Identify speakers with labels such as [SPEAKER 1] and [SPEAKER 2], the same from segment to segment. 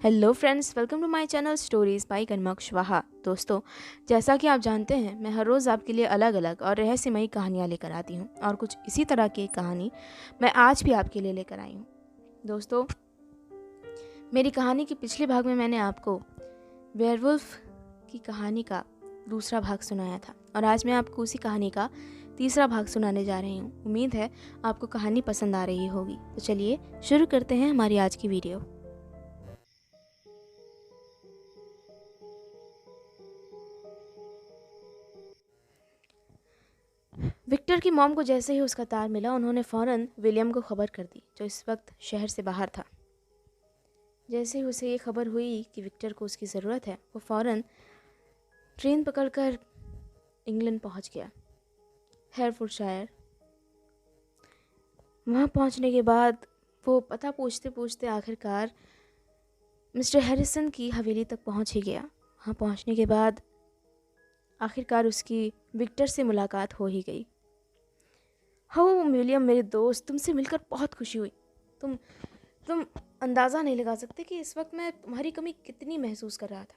[SPEAKER 1] Hello friends, welcome to my channel stories by कनमक श्वाहा। दोस्तों, जैसा कि आप जानते हैं, मैं हर रोज़ आपके लिए अलग अलग और रहस्यमयी कहानियाँ लेकर आती हूँ और कुछ इसी तरह की कहानी मैं आज भी आपके लिए लेकर आई हूँ। दोस्तों, मेरी कहानी के पिछले भाग में मैंने आपको वेयरवुल्फ की कहानी का दूसरा भाग सुनाया था और आज मैं आपको उसी कहानी का तीसरा भाग सुनाने जा रही हूँ। उम्मीद है आपको कहानी पसंद आ रही होगी। तो चलिए शुरू करते हैं हमारी आज की वीडियो। विक्टर की मॉम को जैसे ही उसका तार मिला, उन्होंने फ़ौरन विलियम को खबर कर दी, जो इस वक्त शहर से बाहर था। जैसे ही उसे ये खबर हुई कि विक्टर को उसकी ज़रूरत है, वो फ़ौरन ट्रेन पकड़कर इंग्लैंड पहुंच गया, हेयरफोर्डशायर। वहाँ पहुंचने के बाद वो पता पूछते पूछते आखिरकार मिस्टर हैरिसन की हवेली तक पहुंच ही गया। वहाँ पहुंचने के बाद आखिरकार उसकी विक्टर से मुलाकात हो ही गई। हो विलियम, मेरे दोस्त, तुमसे मिलकर बहुत खुशी हुई। तुम अंदाज़ा नहीं लगा सकते कि इस वक्त मैं तुम्हारी कमी कितनी महसूस कर रहा था।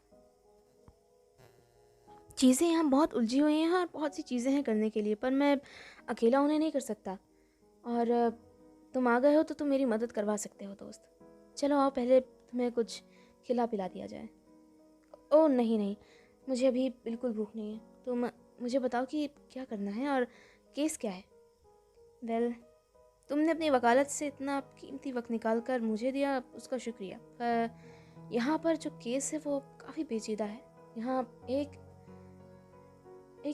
[SPEAKER 1] चीज़ें यहाँ बहुत उलझी हुई हैं और बहुत सी चीज़ें हैं करने के लिए, पर मैं अकेला उन्हें नहीं कर सकता। और तुम आ गए हो तो तुम मेरी मदद करवा सकते हो दोस्त। चलो आओ, पहले तुम्हें कुछ खिला पिला दिया जाए। ओह नहीं नहीं, मुझे अभी बिल्कुल भूख नहीं है। तुम मुझे बताओ कि क्या करना है और केस क्या है। वेल, तुमने अपनी वकालत से इतना कीमती वक्त निकाल कर मुझे दिया, उसका शुक्रिया। पर यहाँ पर जो केस है वो काफ़ी पेचीदा है। यहाँ एक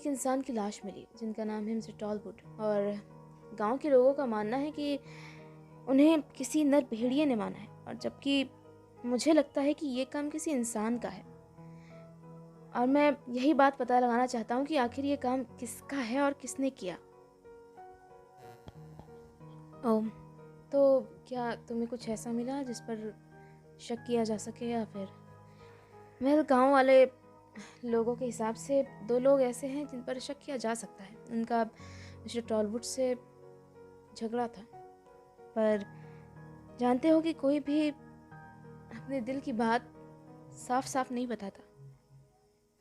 [SPEAKER 1] इंसान की लाश मिली जिनका नाम है मिस्टर टॉलवुड, और गांव के लोगों का मानना है कि उन्हें किसी नर भेड़िए ने माना है, और जबकि मुझे लगता है कि ये काम किसी इंसान का है। और मैं यही बात पता लगाना चाहता हूँ कि आखिर ये काम किसका है और किसने किया। ओह, तो क्या तुम्हें कुछ ऐसा मिला जिस पर शक किया जा सके, या फिर मैं गांव वाले लोगों के हिसाब से दो लोग ऐसे हैं जिन पर शक किया जा सकता है। उनका मिस्टर टॉलवुड से झगड़ा था, पर जानते हो कि कोई भी अपने दिल की बात साफ साफ नहीं बताता।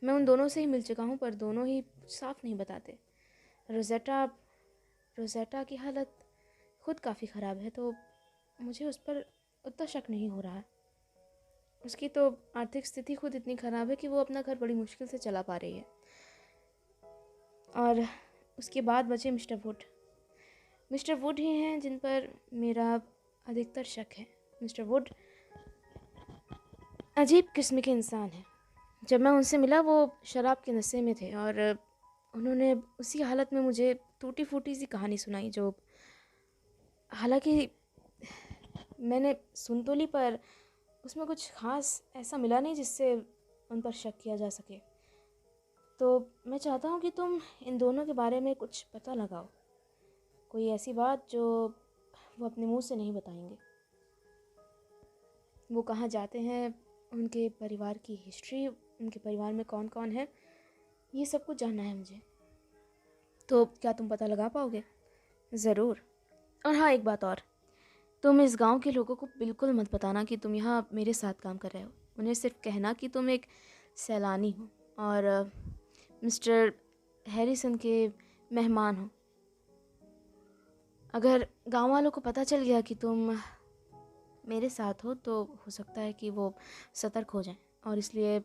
[SPEAKER 1] मैं उन दोनों से ही मिल चुका हूँ, पर दोनों ही साफ नहीं बताते। रोजेटा रोजेटा की हालत खुद काफ़ी ख़राब है, तो मुझे उस पर उतना शक नहीं हो रहा है। उसकी तो आर्थिक स्थिति खुद इतनी ख़राब है कि वो अपना घर बड़ी मुश्किल से चला पा रही है। और उसके बाद बचे मिस्टर वुड ही हैं जिन पर मेरा अधिकतर शक है। मिस्टर वुड अजीब किस्म के इंसान हैं। जब मैं उनसे मिला, वो शराब के नशे में थे, और उन्होंने उसी हालत में मुझे टूटी फूटी सी कहानी सुनाई, जो हालांकि मैंने सुन तो ली, पर उसमें कुछ ख़ास ऐसा मिला नहीं जिससे उन पर शक किया जा सके। तो मैं चाहता हूँ कि तुम इन दोनों के बारे में कुछ पता लगाओ, कोई ऐसी बात जो वो अपने मुंह से नहीं बताएंगे। वो कहाँ जाते हैं, उनके परिवार की हिस्ट्री, उनके परिवार में कौन कौन है, ये सब कुछ जानना है मुझे। तो क्या तुम पता लगा पाओगे? ज़रूर। और हाँ, एक बात और, तुम इस गांव के लोगों को बिल्कुल मत बताना कि तुम यहाँ मेरे साथ काम कर रहे हो। उन्हें सिर्फ कहना कि तुम एक सैलानी हो और मिस्टर हैरिसन के मेहमान हो। अगर गांव वालों को पता चल गया कि तुम मेरे साथ हो, तो हो सकता है कि वो सतर्क हो जाएं, और इसलिए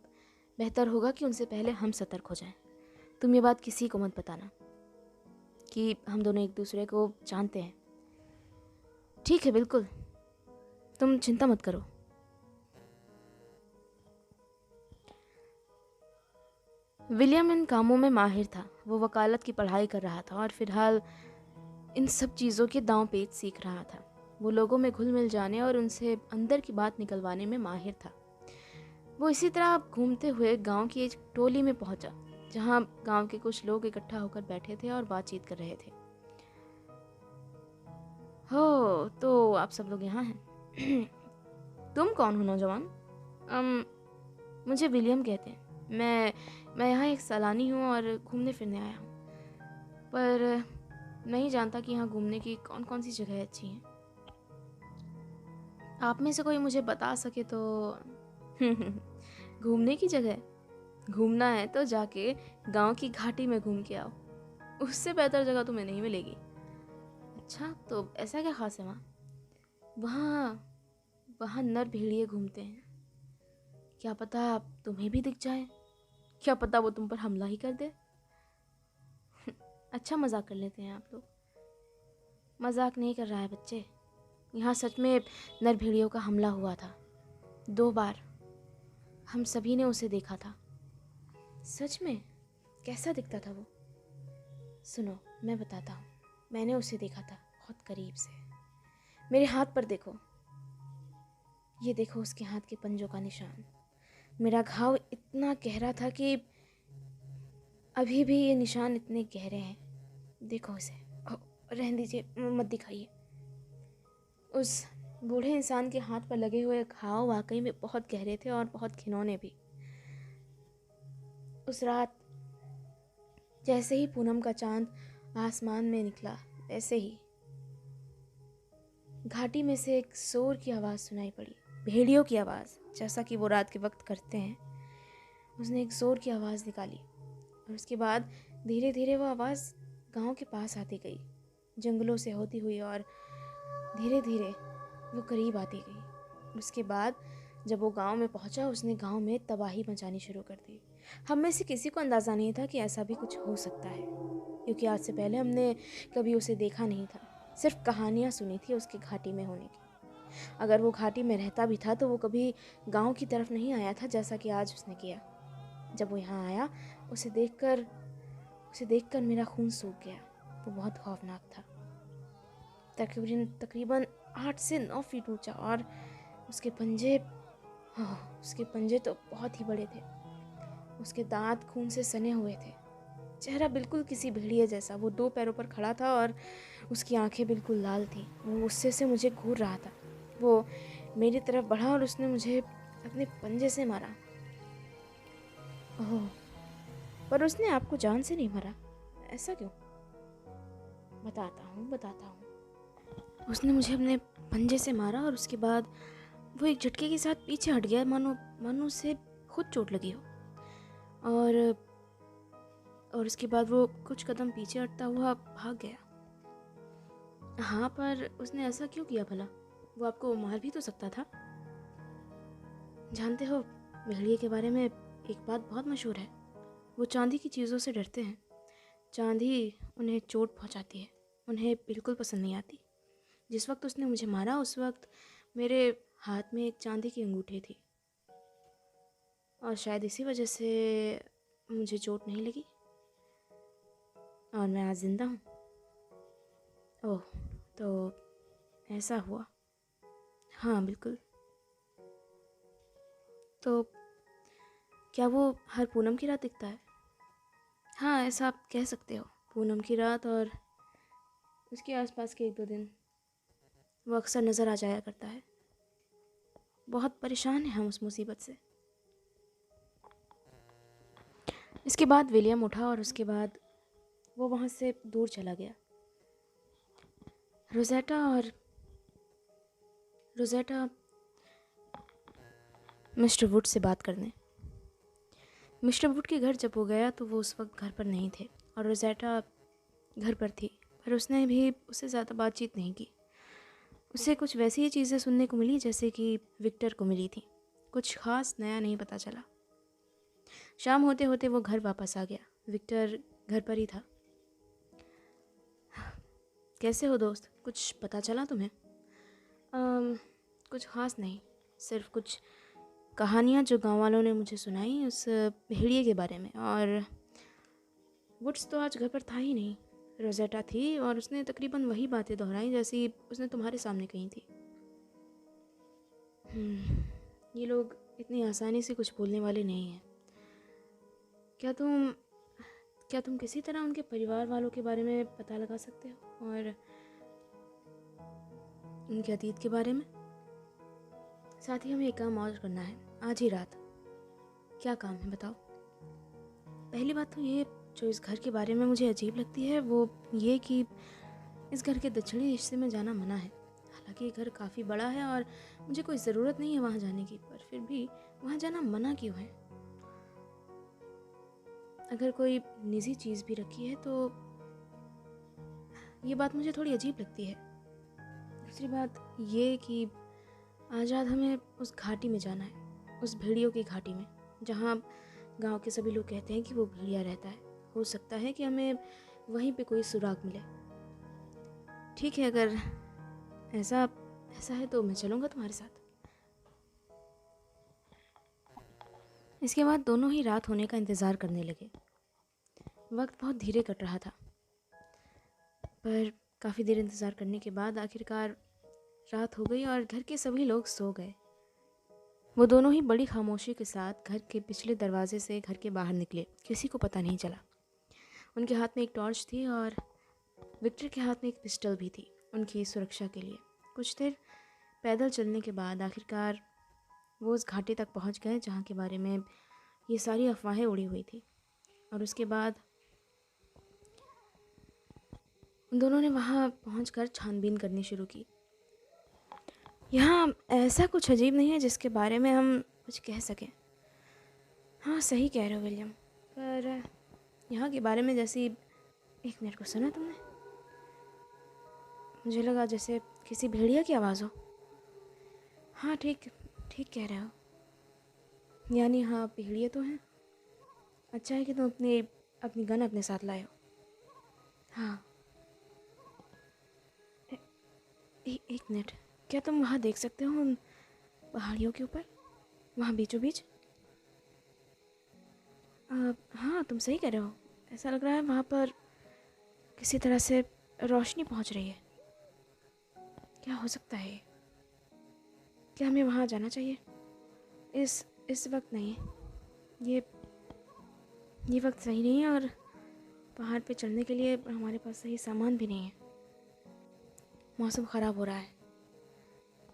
[SPEAKER 1] बेहतर होगा कि उनसे पहले हम सतर्क हो जाएं। तुम ये बात किसी को मत बताना कि हम दोनों एक दूसरे को जानते हैं। ठीक है? बिल्कुल, तुम चिंता मत करो। विलियम इन कामों में माहिर था। वो वकालत की पढ़ाई कर रहा था और फिलहाल इन सब चीज़ों के दांव पेच सीख रहा था। वो लोगों में घुल मिल जाने और उनसे अंदर की बात निकलवाने में माहिर था। वो इसी तरह घूमते हुए गांव की एक टोली में पहुंचा, जहां गांव के कुछ लोग इकट्ठा होकर बैठे थे और बातचीत कर रहे थे। हो, तो आप सब लोग यहाँ हैं। तुम कौन हो नौजवान? मुझे विलियम कहते हैं। मैं यहाँ एक सैलानी हूँ और घूमने फिरने आया हूँ, पर नहीं जानता कि यहाँ घूमने की कौन कौन सी जगह अच्छी हैं। आप में से कोई मुझे बता सके तो घूमने की जगह, घूमना है तो जाके गांव की घाटी में घूम के आओ, उससे बेहतर जगह तुम्हें नहीं मिलेगी। अच्छा, तो ऐसा क्या खास है वहाँ? वहाँ वहाँ नर भेड़िए घूमते हैं। क्या पता तुम्हें भी दिख जाए, क्या पता वो तुम पर हमला ही कर दे। अच्छा, मजाक कर लेते हैं आप लोग। मजाक नहीं कर रहा है बच्चे, यहाँ सच में नर भेड़ियों का हमला हुआ था 2 बार। हम सभी ने उसे देखा था। सच में? कैसा दिखता था वो? सुनो, मैं बताता हूँ। मैंने उसे देखा था बहुत करीब से। मेरे हाथ पर देखो, ये देखो उसके हाथ के पंजों का निशान। मेरा घाव इतना गहरा था कि अभी भी ये निशान इतने गहरे हैं। देखो उसे। रहने दीजिए, मत दिखाइए। उस बूढ़े इंसान के हाथ पर लगे हुए घाव वाकई में बहुत गहरे थे और बहुत घिनौने भी। उस रात जैसे ही पूनम का चांद आसमान में निकला, वैसे ही घाटी में से एक शोर की आवाज़ सुनाई पड़ी, भेड़ियों की आवाज़, जैसा कि वो रात के वक्त करते हैं। उसने एक शोर की आवाज़ निकाली और उसके बाद धीरे धीरे वो आवाज़ गांव के पास आती गई, जंगलों से होती हुई, और धीरे धीरे वो करीब आती गई। उसके बाद जब वो गांव में पहुंचा, उसने गांव में तबाही मचानी शुरू कर दी। हम में से किसी को अंदाज़ा नहीं था कि ऐसा भी कुछ हो सकता है, क्योंकि आज से पहले हमने कभी उसे देखा नहीं था, सिर्फ कहानियाँ सुनी थी उसके घाटी में होने की। अगर वो घाटी में रहता भी था तो वो कभी गांव की तरफ नहीं आया था जैसा कि आज उसने किया। जब वो यहाँ आया, उसे देखकर मेरा खून सूख गया। वो बहुत खौफनाक था, तकरीबन 8 से 9 फीट ऊंचा, और उसके पंजे, उसके पंजे तो बहुत ही बड़े थे। उसके दांत खून से सने हुए थे। चेहरा बिल्कुल किसी भेड़िए जैसा। वो 2 पैरों पर खड़ा था और उसकी आंखें बिल्कुल लाल थी। वो गुस्से से मुझे घूर रहा था। वो मेरी तरफ बढ़ा और उसने मुझे अपने पंजे से मारा। ओह, पर उसने आपको जान से नहीं मारा, ऐसा क्यों? बताता हूँ। उसने मुझे अपने पंजे से मारा और उसके बाद वो एक झटके के साथ पीछे हट गया, मानो उसे खुद चोट लगी हो। और उसके बाद वो कुछ कदम पीछे हटता हुआ भाग गया। हाँ, पर उसने ऐसा क्यों किया भला? वो आपको मार भी तो सकता था। जानते हो, भेड़िए के बारे में एक बात बहुत मशहूर है। वो चांदी की चीज़ों से डरते हैं। चांदी उन्हें चोट पहुंचाती है, उन्हें बिल्कुल पसंद नहीं आती। जिस वक्त उसने मुझे मारा, उस वक्त मेरे हाथ में एक चांदी की अंगूठी थी, और शायद इसी वजह से मुझे चोट नहीं लगी और मैं आज जिंदा हूँ। ओह, तो ऐसा हुआ। हाँ, बिल्कुल। तो क्या वो हर पूनम की रात दिखता है? हाँ, ऐसा आप कह सकते हो। पूनम की रात और उसके आसपास के 1-2 दिन वो अक्सर नज़र आ जाया करता है। बहुत परेशान हैं हम उस मुसीबत से। इसके बाद विलियम उठा और उसके बाद वो वहाँ से दूर चला गया। रोज़ेटा मिस्टर वुड से बात करने। मिस्टर वुड के घर जब वो गया तो वो उस वक्त घर पर नहीं थे और रोज़ेटा घर पर थी, पर उसने भी उससे ज़्यादा बातचीत नहीं की। उसे कुछ वैसी ही चीज़ें सुनने को मिली जैसे कि विक्टर को मिली थी। कुछ खास नया नहीं पता चला। शाम होते होते वो घर वापस आ गया। विक्टर घर पर ही था। कैसे हो दोस्त, कुछ पता चला तुम्हें? कुछ खास नहीं, सिर्फ कुछ कहानियाँ जो गांव वालों ने मुझे सुनाई उस भेड़िए के बारे में। और वुड्स तो आज घर पर था ही नहीं। रोज़ेटा थी और उसने तकरीबन वही बातें दोहराई जैसी उसने तुम्हारे सामने कही थी। ये लोग इतनी आसानी से कुछ बोलने वाले नहीं हैं। क्या तुम किसी तरह उनके परिवार वालों के बारे में पता लगा सकते हो और उनके अतीत के बारे में? साथ ही हमें एक काम और करना है आज ही रात। क्या काम है बताओ? पहली बात तो ये, जो इस घर के बारे में मुझे अजीब लगती है वो ये कि इस घर के दक्षिणी हिस्से में जाना मना है। हालांकि ये घर काफ़ी बड़ा है और मुझे कोई ज़रूरत नहीं है वहाँ जाने की, पर फिर भी वहाँ जाना मना क्यों है? अगर कोई निजी चीज़ भी रखी है तो ये बात मुझे थोड़ी अजीब लगती है। दूसरी बात ये कि आज रात हमें उस घाटी में जाना है, उस भेड़ियों की घाटी में, जहाँ गांव के सभी लोग कहते हैं कि वो भेड़िया रहता है। हो सकता है कि हमें वहीं पे कोई सुराग मिले। ठीक है, अगर ऐसा ऐसा है तो मैं चलूँगा तुम्हारे साथ। इसके बाद दोनों ही रात होने का इंतज़ार करने लगे। वक्त बहुत धीरे कट रहा था, पर काफ़ी देर इंतज़ार करने के बाद आखिरकार रात हो गई और घर के सभी लोग सो गए। वो दोनों ही बड़ी खामोशी के साथ घर के पिछले दरवाजे से घर के बाहर निकले। किसी को पता नहीं चला। उनके हाथ में एक टॉर्च थी और विक्टर के हाथ में एक पिस्टल भी थी, उनकी सुरक्षा के लिए। कुछ देर पैदल चलने के बाद आखिरकार वो उस घाटी तक पहुंच गए जहाँ के बारे में ये सारी अफवाहें उड़ी हुई थी। और उसके बाद उन दोनों ने वहाँ पहुंचकर छानबीन करनी शुरू की। यहाँ ऐसा कुछ अजीब नहीं है जिसके बारे में हम कुछ कह सकें। हाँ, सही कह रहे हो विलियम, पर यहाँ के बारे में जैसी... एक मिनट को सुना तुमने? मुझे लगा जैसे किसी भेड़िया की आवाज़ हो। हाँ, ठीक ठीक कह रहे हो। यानी हाँ, भेड़िए तो हैं। अच्छा है कि तुम अपनी अपनी गन अपने साथ लाए हो। हाँ, एक मिनट, क्या तुम वहाँ देख सकते हो उन पहाड़ियों के ऊपर, वहाँ बीचों बीच? हाँ, तुम सही कह रहे हो। ऐसा लग रहा है वहाँ पर किसी तरह से रोशनी पहुँच रही है। क्या हो सकता है ये? क्या हमें वहाँ जाना चाहिए? इस वक्त नहीं। ये ये वक्त सही नहीं है और पहाड़ पे चढ़ने के लिए हमारे पास सही सामान भी नहीं है। मौसम ख़राब हो रहा है।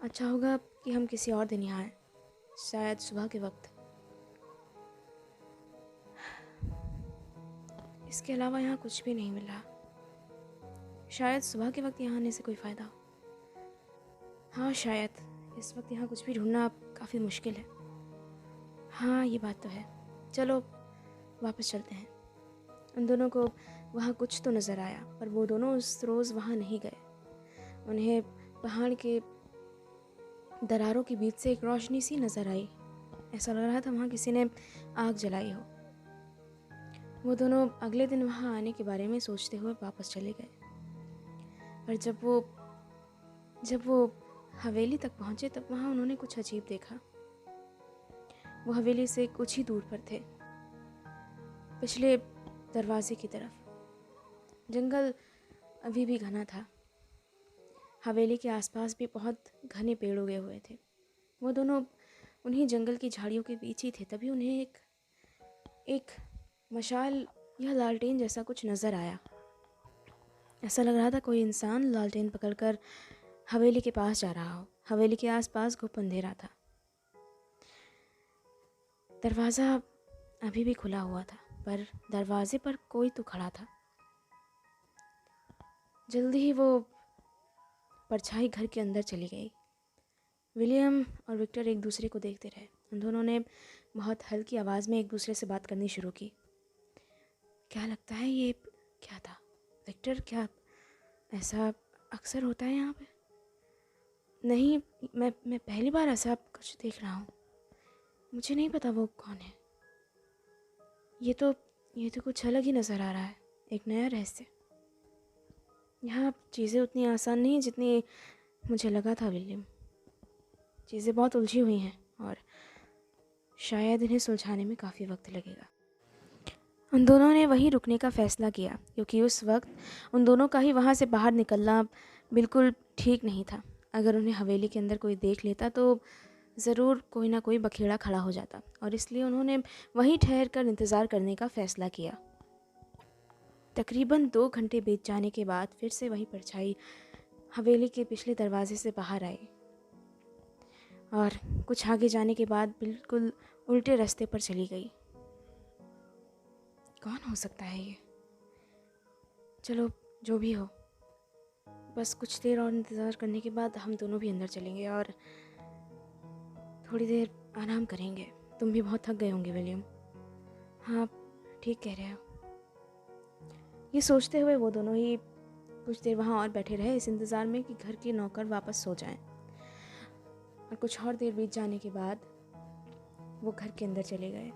[SPEAKER 1] अच्छा होगा कि हम किसी और दिन यहाँ आए, शायद सुबह के वक्त। इसके अलावा यहाँ कुछ भी नहीं मिल रहा। शायद सुबह के वक्त यहाँ आने से कोई फ़ायदा हो। हाँ, शायद इस वक्त यहाँ कुछ भी ढूंढना काफ़ी मुश्किल है। हाँ, ये बात तो है। चलो वापस चलते हैं। उन दोनों को वहाँ कुछ तो नज़र आया, पर वो दोनों उस रोज़ वहाँ नहीं गए। उन्हें पहाड़ के दरारों के बीच से एक रोशनी सी नज़र आई। ऐसा लग रहा था वहाँ किसी ने आग जलाई हो। वो दोनों अगले दिन वहाँ आने के बारे में सोचते हुए वापस चले गए। पर जब वो हवेली तक पहुँचे तब वहाँ उन्होंने कुछ अजीब देखा। वो हवेली से कुछ ही दूर पर थे, पिछले दरवाजे की तरफ। जंगल अभी भी घना था। हवेली के आसपास भी बहुत घने पेड़ उगे हुए थे। वो दोनों उन्हीं जंगल की झाड़ियों के बीच ही थे। तभी उन्हें एक मशाल या लालटेन जैसा कुछ नज़र आया। ऐसा लग रहा था कोई इंसान लालटेन पकड़कर हवेली के पास जा रहा हो। हवेली के आसपास घुप अंधेरा था। दरवाज़ा अभी भी खुला हुआ था, पर दरवाजे पर कोई तो खड़ा था। जल्दी ही वो परछाई घर के अंदर चली गई। विलियम और विक्टर एक दूसरे को देखते रहे। उन दोनों ने बहुत हल्की आवाज़ में एक दूसरे से बात करनी शुरू की। क्या लगता है ये क्या था विक्टर? क्या ऐसा अक्सर होता है यहाँ पे? नहीं, मैं पहली बार ऐसा कुछ देख रहा हूँ। मुझे नहीं पता वो कौन है। ये तो कुछ अलग ही नज़र आ रहा है, एक नया रहस्य। यहाँ चीज़ें उतनी आसान नहीं जितनी मुझे लगा था विलियम। चीज़ें बहुत उलझी हुई हैं और शायद इन्हें सुलझाने में काफ़ी वक्त लगेगा। उन दोनों ने वहीं रुकने का फ़ैसला किया, क्योंकि उस वक्त उन दोनों का ही वहाँ से बाहर निकलना बिल्कुल ठीक नहीं था। अगर उन्हें हवेली के अंदर कोई देख लेता तो ज़रूर कोई ना कोई बखेड़ा खड़ा हो जाता, और इसलिए उन्होंने वहीं ठहर कर इंतज़ार करने का फ़ैसला किया। तकरीबन 2 घंटे बीत जाने के बाद फिर से वही परछाई हवेली के पिछले दरवाजे से बाहर आई और कुछ आगे जाने के बाद बिल्कुल उल्टे रास्ते पर चली गई। कौन हो सकता है ये? चलो, जो भी हो, बस कुछ देर और इंतज़ार करने के बाद हम दोनों भी अंदर चलेंगे और थोड़ी देर आराम करेंगे। तुम भी बहुत थक गए होंगे विलियम। हाँ, ठीक कह रहे हो। ये सोचते हुए वो दोनों ही कुछ देर वहाँ और बैठे रहे, इस इंतज़ार में कि घर के नौकर वापस सो जाएं। और कुछ और देर बीत जाने के बाद वो घर के अंदर चले गए।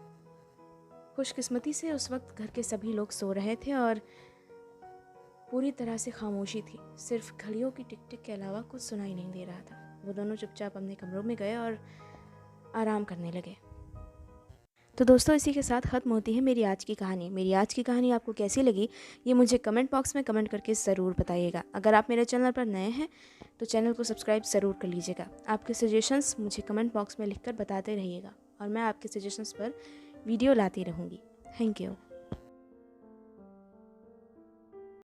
[SPEAKER 1] खुशकिस्मती से उस वक्त घर के सभी लोग सो रहे थे और पूरी तरह से खामोशी थी। सिर्फ घड़ियों की टिक टिक के अलावा कुछ सुनाई नहीं दे रहा था। वो दोनों चुपचाप अपने कमरों में गए और आराम करने लगे। तो दोस्तों, इसी के साथ ख़त्म होती है मेरी आज की कहानी। मेरी आज की कहानी आपको कैसी लगी ये मुझे कमेंट बॉक्स में कमेंट करके ज़रूर बताइएगा। अगर आप मेरे चैनल पर नए हैं तो चैनल को सब्सक्राइब ज़रूर कर लीजिएगा। आपके सजेशंस मुझे कमेंट बॉक्स में लिखकर बताते रहिएगा और मैं आपके सजेशंस पर वीडियो लाती रहूँगी। Thank you.